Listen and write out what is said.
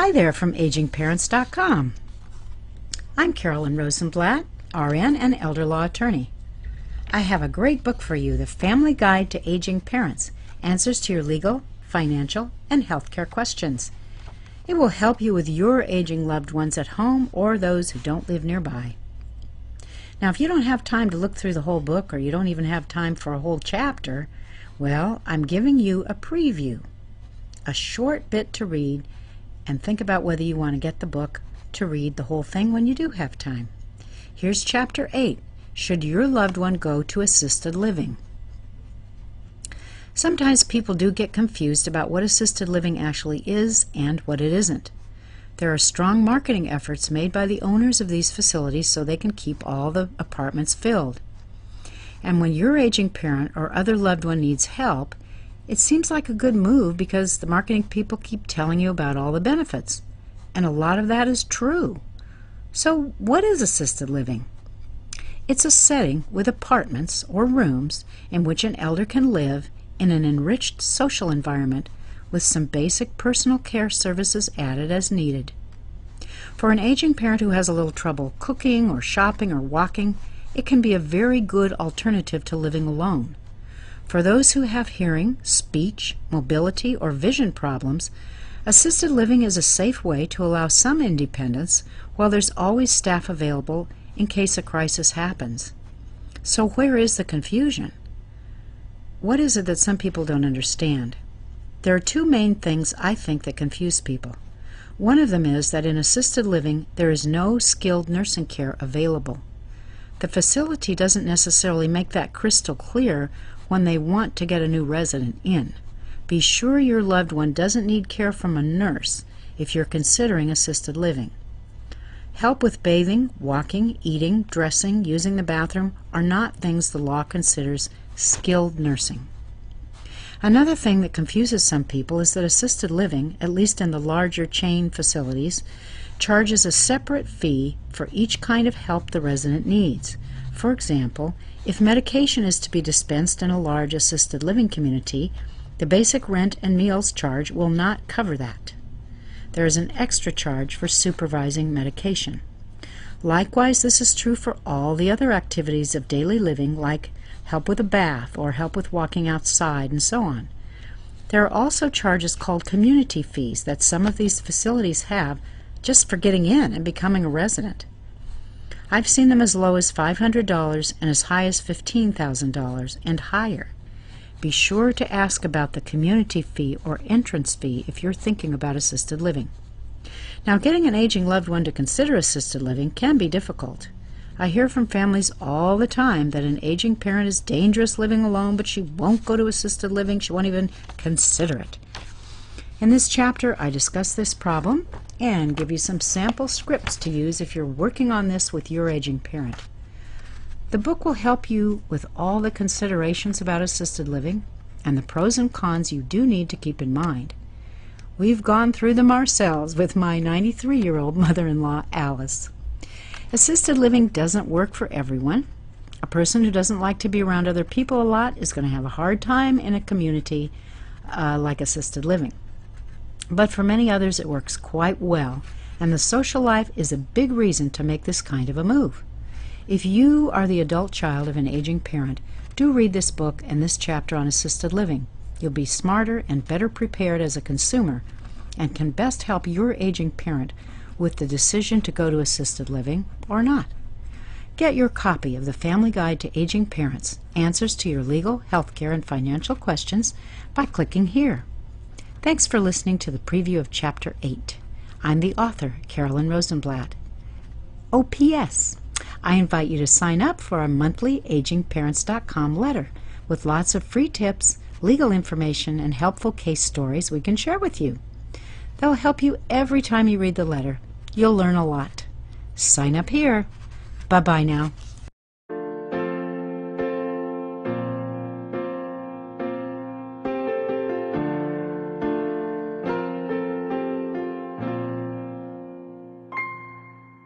Hi there from agingparents.com. I'm Carolyn Rosenblatt, RN and elder law attorney. I have a great book for you, The Family Guide to Aging Parents, Answers to Your Legal, Financial, and Healthcare Questions. It will help you with your aging loved ones at home or those who don't live nearby. Now, if you don't have time to look through the whole book, or you don't even have time for a whole chapter, well, I'm giving you a preview, a short bit to read, and think about whether you want to get the book to read the whole thing when you do have time. Here's Chapter 8, Should Your Loved One Go to Assisted Living? Sometimes people do get confused about what assisted living actually is and what it isn't. There are strong marketing efforts made by the owners of these facilities so they can keep all the apartments filled. And when your aging parent or other loved one needs help, it seems like a good move because the marketing people keep telling you about all the benefits. And a lot of that is true. So what is assisted living? It's a setting with apartments or rooms in which an elder can live in an enriched social environment with some basic personal care services added as needed. For an aging parent who has a little trouble cooking or shopping or walking, it can be a very good alternative to living alone. For those who have hearing, speech, mobility, or vision problems, assisted living is a safe way to allow some independence while there's always staff available in case a crisis happens. So where is the confusion? What is it that some people don't understand? There are two main things I think that confuse people. One of them is that in assisted living there is no skilled nursing care available. The facility doesn't necessarily make that crystal clear when they want to get a new resident in. Be sure your loved one doesn't need care from a nurse if you're considering assisted living. Help with bathing, walking, eating, dressing, using the bathroom are not things the law considers skilled nursing. Another thing that confuses some people is that assisted living, at least in the larger chain facilities, charges a separate fee for each kind of help the resident needs. For example, if medication is to be dispensed in a large assisted living community, the basic rent and meals charge will not cover that. There is an extra charge for supervising medication. Likewise, this is true for all the other activities of daily living, like help with a bath or help with walking outside and so on. There are also charges called community fees that some of these facilities have just for getting in and becoming a resident. I've seen them as low as $500 and as high as $15,000 and higher. Be sure to ask about the community fee or entrance fee if you're thinking about assisted living. Now, getting an aging loved one to consider assisted living can be difficult. I hear from families all the time that an aging parent is dangerous living alone, but she won't go to assisted living. She won't even consider it. In this chapter, I discuss this problem and give you some sample scripts to use if you're working on this with your aging parent. The book will help you with all the considerations about assisted living and the pros and cons you do need to keep in mind. We've gone through them ourselves with my 93-year-old mother-in-law, Alice. Assisted living doesn't work for everyone. A person who doesn't like to be around other people a lot is going to have a hard time in a community like assisted living. But for many others it works quite well, and the social life is a big reason to make this kind of a move. If you are the adult child of an aging parent, do read this book and this chapter on assisted living. You'll be smarter and better prepared as a consumer and can best help your aging parent with the decision to go to assisted living or not. Get your copy of The Family Guide to Aging Parents, Answers to Your Legal, Healthcare, and Financial Questions by clicking here. Thanks for listening to the preview of Chapter 8. I'm the author, Carolyn Rosenblatt. Oh, P.S. I invite you to sign up for our monthly agingparents.com letter with lots of free tips, legal information, and helpful case stories we can share with you. They'll help you every time you read the letter. You'll learn a lot. Sign up here. Bye-bye now.